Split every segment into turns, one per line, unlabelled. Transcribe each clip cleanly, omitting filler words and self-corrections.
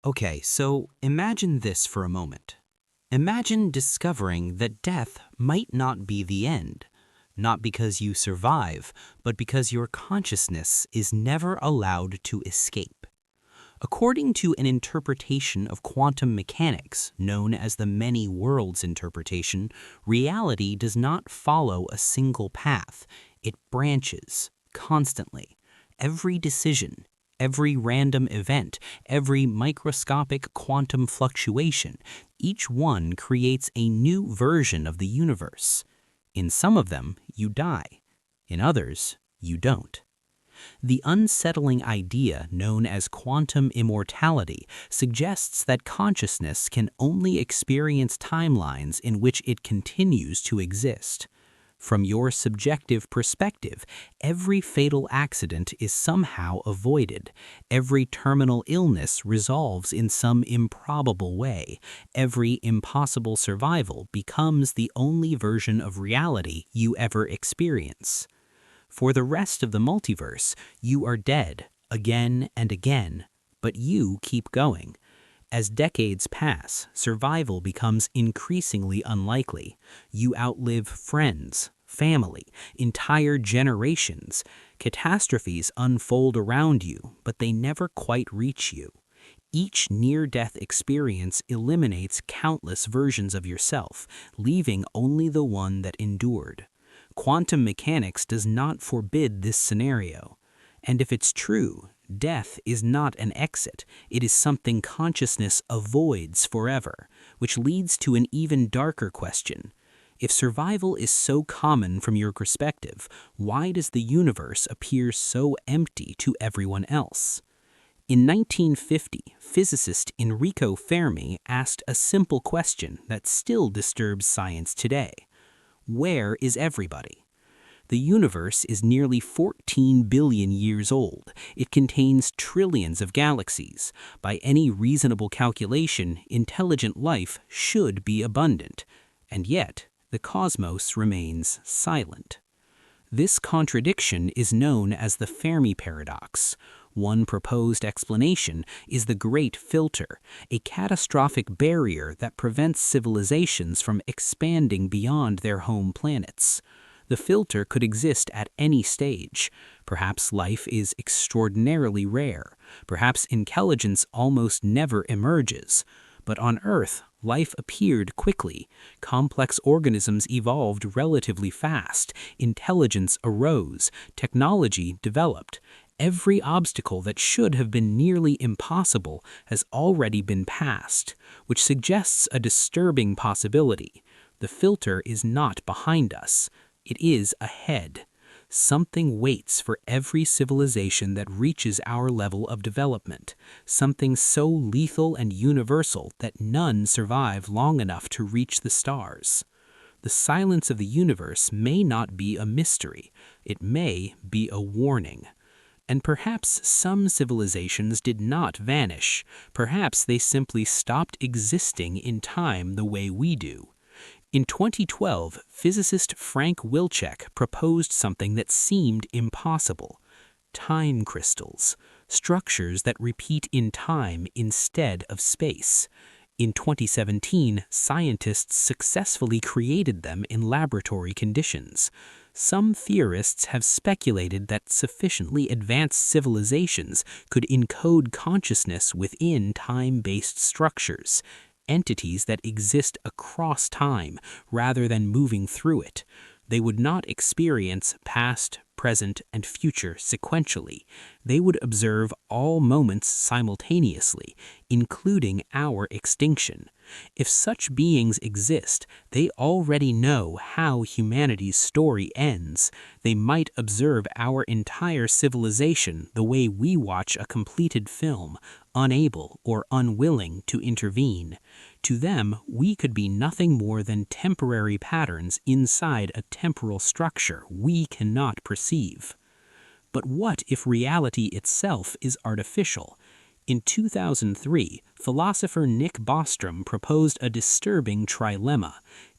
Okay, so imagine this for a moment. Imagine discovering that death might not be the end, not because you survive, but because your consciousness is never allowed to escape. According to an interpretation of quantum mechanics known as the many worlds interpretation, reality does not follow a single path. It branches constantly. Every decision, every random event, every microscopic quantum fluctuation, each one creates a new version of the universe. In some of them, you die. In others, you don't. The unsettling idea known as quantum immortality suggests that consciousness can only experience timelines in which it continues to exist. From your subjective perspective, every fatal accident is somehow avoided. Every terminal illness resolves in some improbable way. Every impossible survival becomes the only version of reality you ever experience. For the rest of the multiverse, you are dead again and again, but you keep going. As decades pass, survival becomes increasingly unlikely. You outlive friends, family, entire generations. Catastrophes unfold around you, but they never quite reach you. Each near-death experience eliminates countless versions of yourself, leaving only the one that endured. Quantum mechanics does not forbid this scenario. And if it's true, death is not an exit, it is something consciousness avoids forever, which leads to an even darker question. If survival is so common from your perspective, why does the universe appear so empty to everyone else? In 1950, physicist Enrico Fermi asked a simple question that still disturbs science today. Where is everybody? The universe is nearly 14 billion years old. It contains trillions of galaxies. By any reasonable calculation, intelligent life should be abundant. And yet, the cosmos remains silent. This contradiction is known as the Fermi Paradox. One proposed explanation is the Great Filter, a catastrophic barrier that prevents civilizations from expanding beyond their home planets. The filter could exist at any stage. Perhaps life is extraordinarily rare. Perhaps intelligence almost never emerges. But on Earth, life appeared quickly. Complex organisms evolved relatively fast. Intelligence arose. Technology developed. Every obstacle that should have been nearly impossible has already been passed, which suggests a disturbing possibility. The filter is not behind us. It is ahead. Something waits for every civilization that reaches our level of development, something so lethal and universal that none survive long enough to reach the stars. The silence of the universe may not be a mystery. It may be a warning. And perhaps some civilizations did not vanish. Perhaps they simply stopped existing in time the way we do. In 2012, physicist Frank Wilczek proposed something that seemed impossible. Time crystals, structures that repeat in time instead of space. In 2017, scientists successfully created them in laboratory conditions. Some theorists have speculated that sufficiently advanced civilizations could encode consciousness within time-based structures, entities that exist across time rather than moving through it. They would not experience past, present, and future sequentially. They would observe all moments simultaneously, including our extinction. If such beings exist, they already know how humanity's story ends. They might observe our entire civilization the way we watch a completed film, unable or unwilling to intervene. To them, we could be nothing more than temporary patterns inside a temporal structure we cannot perceive. But what if reality itself is artificial? In 2003, philosopher Nick Bostrom proposed a disturbing trilemma.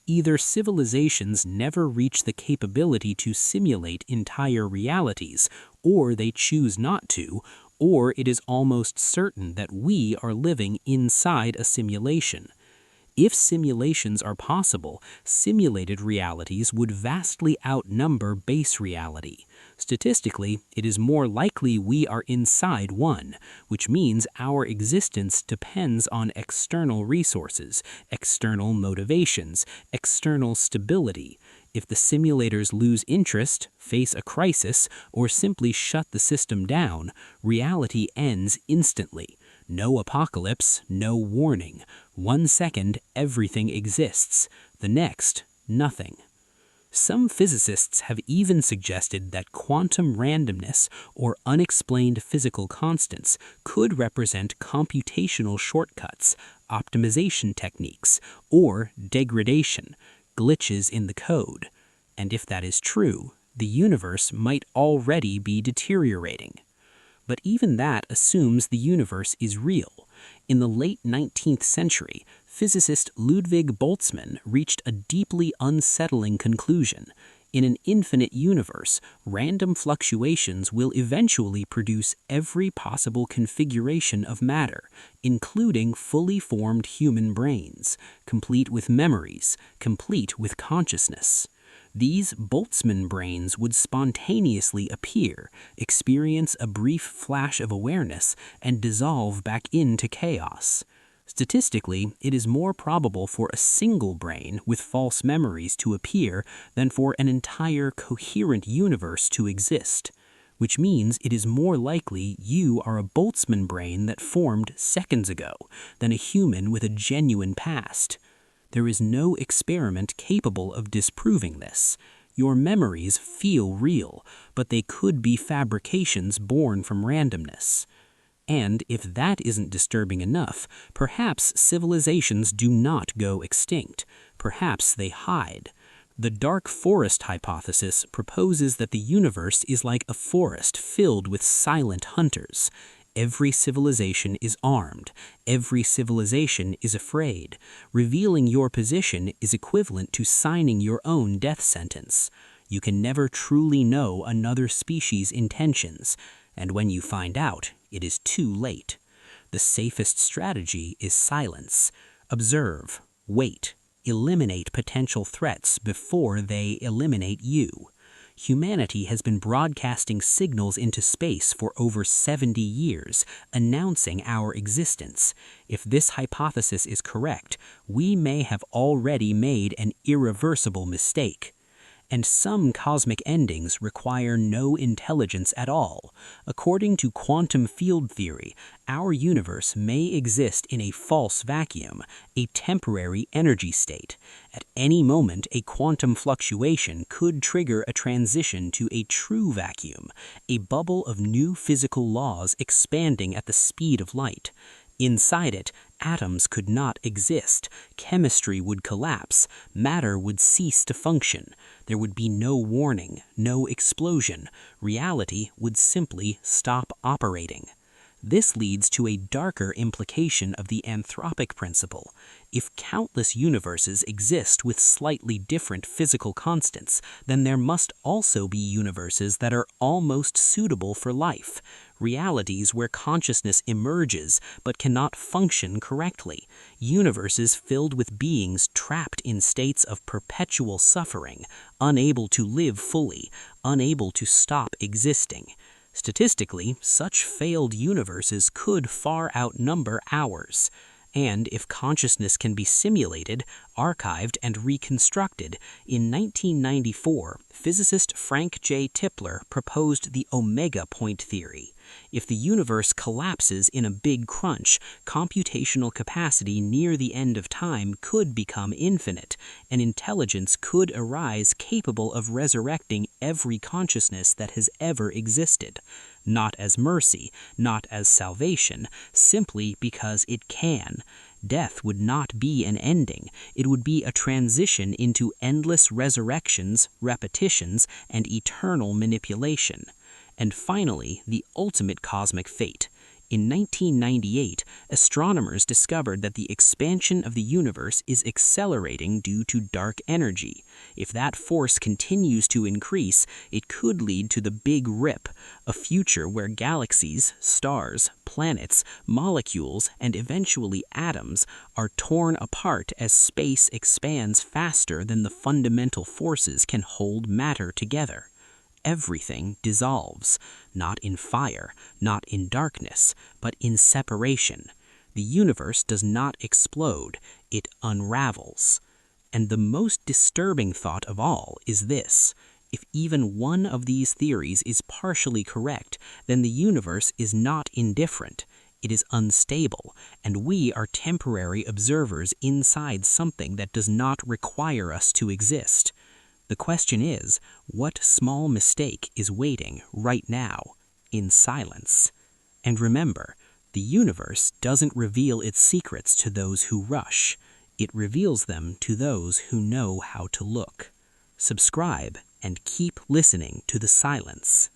Either civilizations never reach the capability to simulate entire realities, or they choose not to, or it is almost certain that we are living inside a simulation. If simulations are possible, simulated realities would vastly outnumber base reality. Statistically, it is more likely we are inside one, which means our existence depends on external resources, external motivations, external stability. If the simulators lose interest, face a crisis, or simply shut the system down, reality ends instantly. No apocalypse, no warning. 1 second, everything exists. The next, nothing. Some physicists have even suggested that quantum randomness or unexplained physical constants could represent computational shortcuts, optimization techniques, or degradation, glitches in the code. And if that is true, the universe might already be deteriorating. But even that assumes the universe is real. In the late 19th century, physicist Ludwig Boltzmann reached a deeply unsettling conclusion. In an infinite universe, random fluctuations will eventually produce every possible configuration of matter, including fully formed human brains, complete with memories, complete with consciousness. These Boltzmann brains would spontaneously appear, experience a brief flash of awareness, and dissolve back into chaos. Statistically, it is more probable for a single brain with false memories to appear than for an entire coherent universe to exist, which means it is more likely you are a Boltzmann brain that formed seconds ago than a human with a genuine past. There is no experiment capable of disproving this. Your memories feel real, but they could be fabrications born from randomness. And if that isn't disturbing enough, perhaps civilizations do not go extinct. Perhaps they hide. The dark forest hypothesis proposes that the universe is like a forest filled with silent hunters. Every civilization is armed. Every civilization is afraid. Revealing your position is equivalent to signing your own death sentence. You can never truly know another species' intentions, and when you find out, it is too late. The safest strategy is silence. Observe, wait, eliminate potential threats before they eliminate you. Humanity has been broadcasting signals into space for over 70 years, announcing our existence. If this hypothesis is correct, we may have already made an irreversible mistake. And some cosmic endings require no intelligence at all. According to quantum field theory, our universe may exist in a false vacuum, a temporary energy state. At any moment, a quantum fluctuation could trigger a transition to a true vacuum, a bubble of new physical laws expanding at the speed of light. Inside it, atoms could not exist, chemistry would collapse, matter would cease to function. There would be no warning, no explosion. Reality would simply stop operating. This leads to a darker implication of the anthropic principle. If countless universes exist with slightly different physical constants, then there must also be universes that are almost suitable for life, realities where consciousness emerges but cannot function correctly, universes filled with beings trapped in states of perpetual suffering, unable to live fully, unable to stop existing. Statistically, such failed universes could far outnumber ours. And if consciousness can be simulated, archived, and reconstructed, in 1994, physicist Frank J. Tipler proposed the omega point theory. If the universe collapses in a big crunch, computational capacity near the end of time could become infinite, and intelligence could arise capable of resurrecting every consciousness that has ever existed. Not as mercy, not as salvation, simply because it can. Death would not be an ending. It would be a transition into endless resurrections, repetitions, and eternal manipulation. And finally, the ultimate cosmic fate. In 1998, astronomers discovered that the expansion of the universe is accelerating due to dark energy. If that force continues to increase, it could lead to the Big Rip, a future where galaxies, stars, planets, molecules, and eventually atoms are torn apart as space expands faster than the fundamental forces can hold matter together. Everything dissolves, not in fire, not in darkness, but in separation. The universe does not explode, it unravels. And the most disturbing thought of all is this: if even one of these theories is partially correct, then the universe is not indifferent. It is unstable, and we are temporary observers inside something that does not require us to exist. The question is, what small mistake is waiting right now, in silence? And remember, the universe doesn't reveal its secrets to those who rush. It reveals them to those who know how to look. Subscribe and keep listening to the silence.